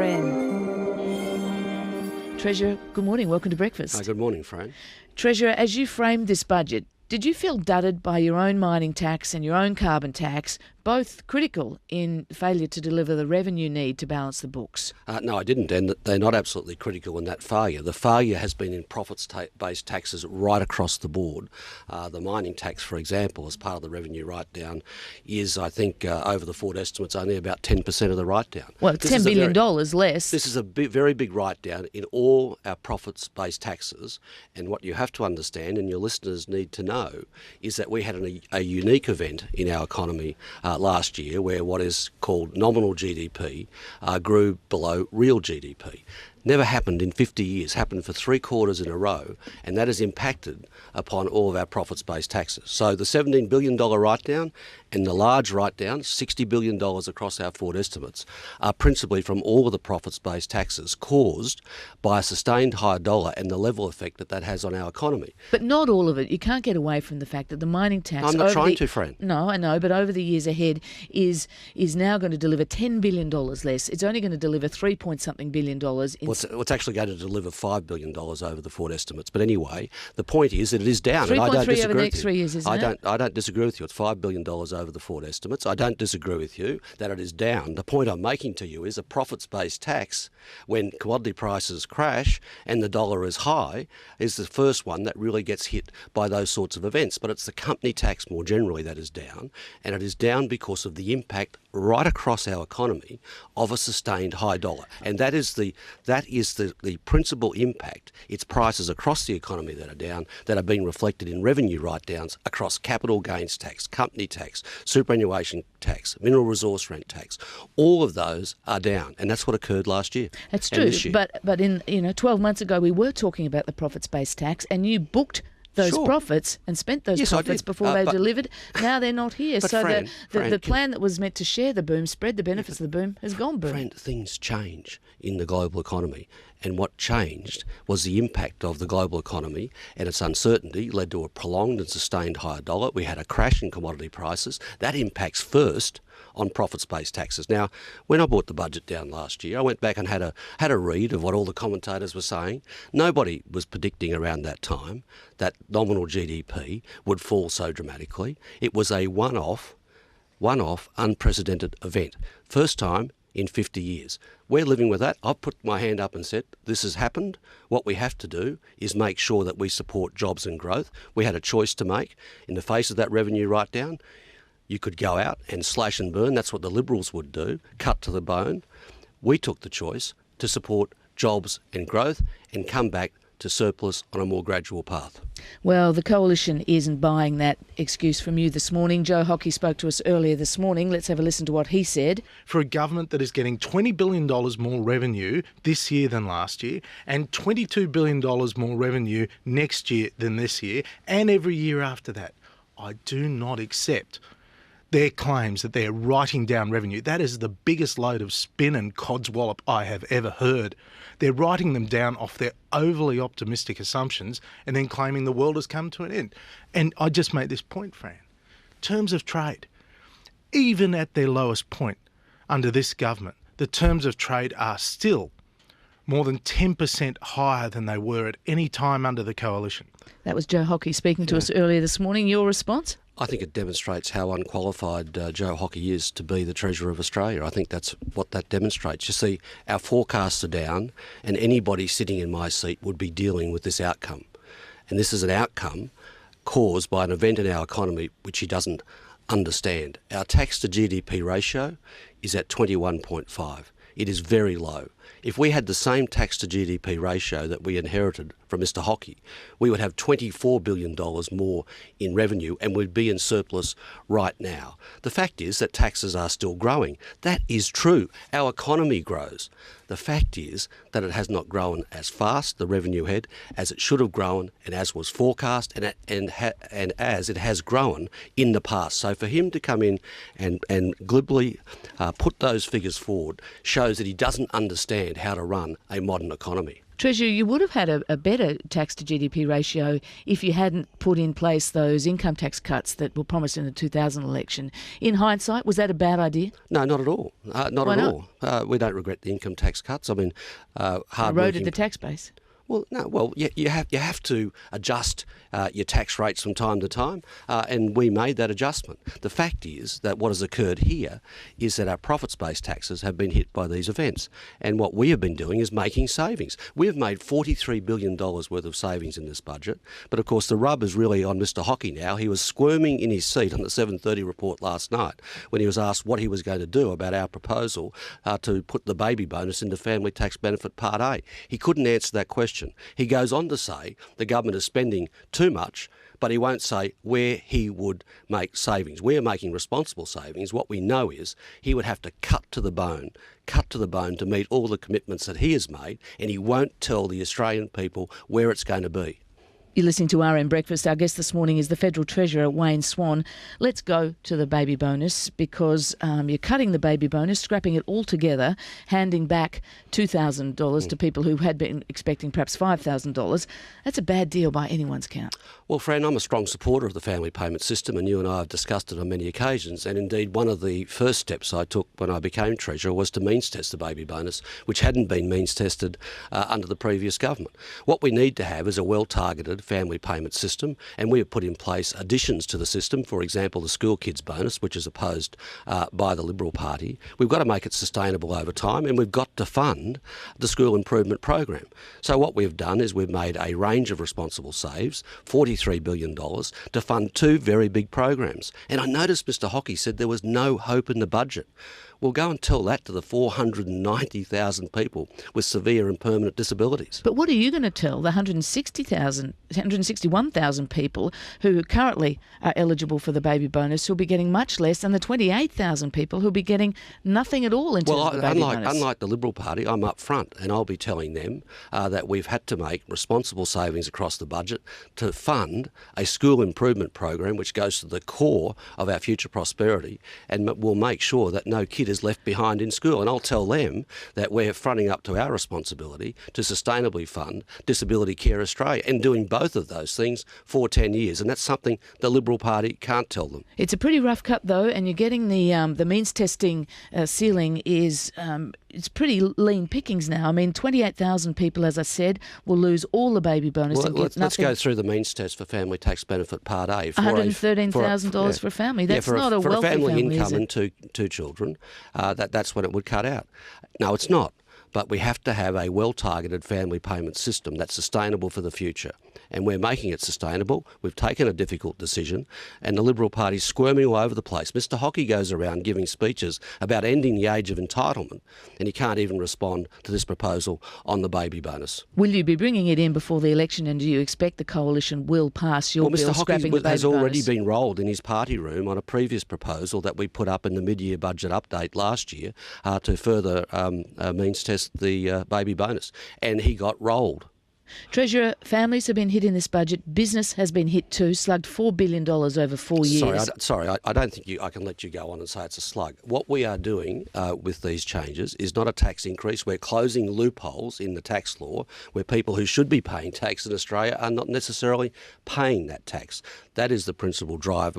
RN. Treasurer, good morning. Welcome to breakfast. Good morning, Fran. Treasurer, as you framed this budget, did you feel dudded by your own mining tax and your own carbon tax, both critical in failure to deliver the revenue need to balance the books? No, I didn't, and they're not absolutely critical in that failure. The failure has been in profits-based taxes right across the board. The mining tax, for example, as part of the revenue write-down, is, I think, over the forward estimates, only about 10% of the write-down. Well, it's $10 billion less. This is a very big write-down in all our profits-based taxes, and what you have to understand, and your listeners need to know, is that we had a unique event in our economy last year where what is called nominal GDP grew below real GDP. Never happened in 50 years, happened for 3 quarters in a row, and that has impacted upon all of our profits-based taxes. So the $17 billion write-down and the large write-down, $60 billion across our forward estimates, are principally from all of the profits-based taxes caused by a sustained higher dollar and the level effect that that has on our economy. But not all of it. You can't get away from the fact that the mining tax... I'm not trying to, Fran. No, I know, but over the years ahead is now going to deliver $10 billion less. It's only going to deliver $3-point-something billion in... Well, it's actually going to deliver $5 billion over the forward estimates. But anyway, the point is that it is down. 3.3 over the next 3 years, isn't it? I don't disagree with you. It's $5 billion over the forward estimates. I don't disagree with you that it is down. The point I'm making to you is a profits-based tax, when commodity prices crash and the dollar is high, is the first one that really gets hit by those sorts of events. But it's the company tax more generally that is down, and it is down because of the impact right across our economy of a sustained high dollar. And that is the principal impact. It's prices across the economy that are down, that are being reflected in revenue write-downs across capital gains tax, company tax, superannuation tax, mineral resource rent tax. All of those are down, and that's what occurred last year. That's true, but in 12 months ago we were talking about the profits-based tax, and you booked those profits and spent those profits before they delivered. Now they're not here. So Fran, the plan that was meant to share the boom, spread the benefits of the boom, has gone boom. Fran, things change in the global economy. And what changed was the impact of the global economy, and its uncertainty led to a prolonged and sustained higher dollar. We had a crash in commodity prices. That impacts first on profits-based taxes. Now, when I brought the budget down last year, I went back and had a read of what all the commentators were saying. Nobody was predicting around that time that nominal GDP would fall so dramatically. It was a one-off, unprecedented event. First time in 50 years. We're living with that. I've put my hand up and said, this has happened. What we have to do is make sure that we support jobs and growth. We had a choice to make. In the face of that revenue write-down, you could go out and slash and burn. That's what the Liberals would do, cut to the bone. We took the choice to support jobs and growth and come back to surplus on a more gradual path. Well, the Coalition isn't buying that excuse from you this morning. Joe Hockey spoke to us earlier this morning. Let's have a listen to what he said. For a government that is getting $20 billion more revenue this year than last year, and $22 billion more revenue next year than this year, and every year after that, I do not accept their claims that they're writing down revenue. That is the biggest load of spin and codswallop I have ever heard. They're writing them down off their overly optimistic assumptions and then claiming the world has come to an end. And I just made this point, Fran. Terms of trade, even at their lowest point under this government, the terms of trade are still more than 10% higher than they were at any time under the Coalition. That was Joe Hockey speaking to us earlier this morning. Your response? I think it demonstrates how unqualified Joe Hockey is to be the Treasurer of Australia. I think that's what that demonstrates. You see, our forecasts are down, and anybody sitting in my seat would be dealing with this outcome. And this is an outcome caused by an event in our economy which he doesn't understand. Our tax to GDP ratio is at 21.5. It is very low. If we had the same tax to GDP ratio that we inherited from Mr Hockey, we would have $24 billion more in revenue and we'd be in surplus right now. The fact is that taxes are still growing. That is true. Our economy grows. The fact is that it has not grown as fast, the revenue head, as it should have grown and as was forecast and as it has grown in the past. So for him to come in and glibly put those figures forward shows that he doesn't understand understand how to run a modern economy. Treasurer, you would have had a better tax to GDP ratio if you hadn't put in place those income tax cuts that were promised in the 2000 election. In hindsight, was that a bad idea? No, not at all. All. We don't regret the income tax cuts. I mean, eroded the tax base. Well, no. Well, you have to adjust your tax rates from time to time, and we made that adjustment. The fact is that what has occurred here is that our profits-based taxes have been hit by these events, and what we have been doing is making savings. We have made $43 billion worth of savings in this budget, but of course the rub is really on Mr Hockey now. He was squirming in his seat on the 7:30 report last night when he was asked what he was going to do about our proposal to put the baby bonus into Family Tax Benefit Part A. He couldn't answer that question. He goes on to say the government is spending too much, but he won't say where he would make savings. We're making responsible savings. What we know is he would have to cut to the bone to meet all the commitments that he has made, and he won't tell the Australian people where it's going to be. You're listening to RM Breakfast. Our guest this morning is the Federal Treasurer, Wayne Swan. Let's go to the baby bonus because you're cutting the baby bonus, scrapping it all together, handing back $2,000 to people who had been expecting perhaps $5,000. That's a bad deal by anyone's count. Well, Fran, I'm a strong supporter of the family payment system, and you and I have discussed it on many occasions. And indeed, one of the first steps I took when I became Treasurer was to means test the baby bonus, which hadn't been means tested under the previous government. What we need to have is a well-targeted family payment system, and we have put in place additions to the system, for example the school kids bonus, which is opposed by the Liberal Party. We've got to make it sustainable over time, and we've got to fund the school improvement program. So what we've done is we've made a range of responsible saves, $43 billion, to fund two very big programs. And I noticed Mr Hockey said there was no hope in the budget. Well, go and tell that to the 490,000 people with severe and permanent disabilities. But what are you going to tell the 161,000 people who currently are eligible for the baby bonus who'll be getting much less, and the 28,000 people who'll be getting nothing at all in terms of the baby bonus? Unlike the Liberal Party, I'm up front, and I'll be telling them that we've had to make responsible savings across the budget to fund a school improvement program which goes to the core of our future prosperity, and will make sure that no kid is left behind in school. And I'll tell them that we're fronting up to our responsibility to sustainably fund Disability Care Australia, and doing both of those things for 10 years. And that's something the Liberal Party can't tell them. It's a pretty rough cut, though, and you're getting the means testing ceiling is it's pretty lean pickings now. I mean, 28,000 people, as I said, will lose all the baby bonus and get nothing. Let's go through the means test for Family Tax Benefit Part A. $113,000 for a family. That's not a wealthy family, for a family income and two children, that's when it would cut out. No, it's not. But we have to have a well-targeted family payment system that's sustainable for the future. And we're making it sustainable. We've taken a difficult decision, and the Liberal Party's squirming all over the place. Mr Hockey goes around giving speeches about ending the age of entitlement, and he can't even respond to this proposal on the baby bonus. Will you be bringing it in before the election, and do you expect the coalition will pass your bill scrapping the baby bonus? Mr Hockey has already been rolled in his party room on a previous proposal that we put up in the mid-year budget update last year to further means test the baby bonus, and he got rolled. Treasurer, families have been hit in this budget. Business has been hit too, slugged $4 billion over 4 years. I don't think I can let you go on and say it's a slug. What we are doing with these changes is not a tax increase. We're closing loopholes in the tax law where people who should be paying tax in Australia are not necessarily paying that tax. That is the principal drive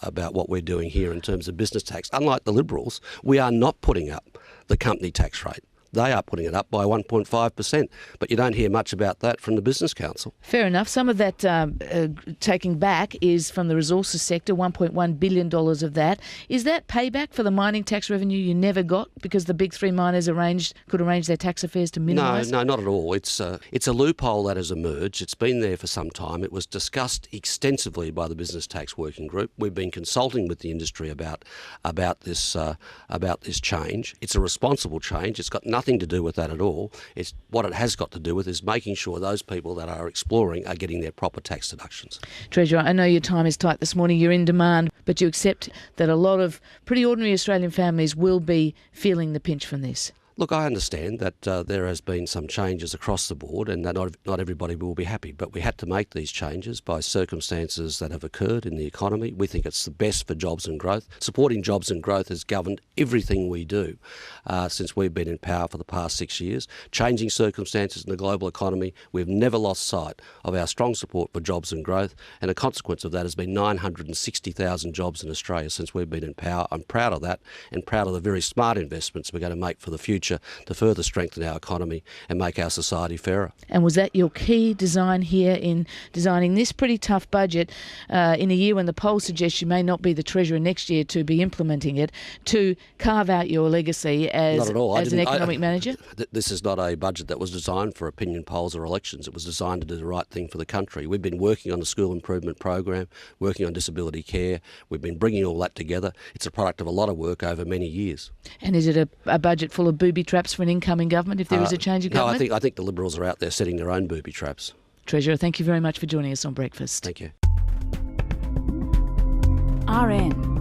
about what we're doing here in terms of business tax. Unlike the Liberals, we are not putting up the company tax rate. They are putting it up by 1.5%, but you don't hear much about that from the Business Council. Fair enough. Some of that taking back is from the resources sector, $1.1 billion of that. Is that payback for the mining tax revenue you never got because the big three miners could arrange their tax affairs to minimise? No, not at all. It's a loophole that has emerged. It's been there for some time. It was discussed extensively by the Business Tax Working Group. We've been consulting with the industry about this change. It's a responsible change. It's got nothing to do with that at all. It's what it has got to do with is making sure those people that are exploring are getting their proper tax deductions. Treasurer, I know your time is tight this morning. You're in demand, but you accept that a lot of pretty ordinary Australian families will be feeling the pinch from this. Look, I understand that there has been some changes across the board and that not everybody will be happy, but we had to make these changes by circumstances that have occurred in the economy. We think it's the best for jobs and growth. Supporting jobs and growth has governed everything we do since we've been in power for the past 6 years. Changing circumstances in the global economy, we've never lost sight of our strong support for jobs and growth, and a consequence of that has been 960,000 jobs in Australia since we've been in power. I'm proud of that and proud of the very smart investments we're going to make for the future to further strengthen our economy and make our society fairer. And was that your key design here in designing this pretty tough budget in a year when the polls suggest you may not be the Treasurer next year to be implementing it, to carve out your legacy as an economic manager? This is not a budget that was designed for opinion polls or elections. It was designed to do the right thing for the country. We've been working on the school improvement program, working on disability care. We've been bringing all that together. It's a product of a lot of work over many years. And is it a budget full of booby traps for an incoming government if there is a change of government? No, I think the Liberals are out there setting their own booby traps. Treasurer, thank you very much for joining us on Breakfast. Thank you. RN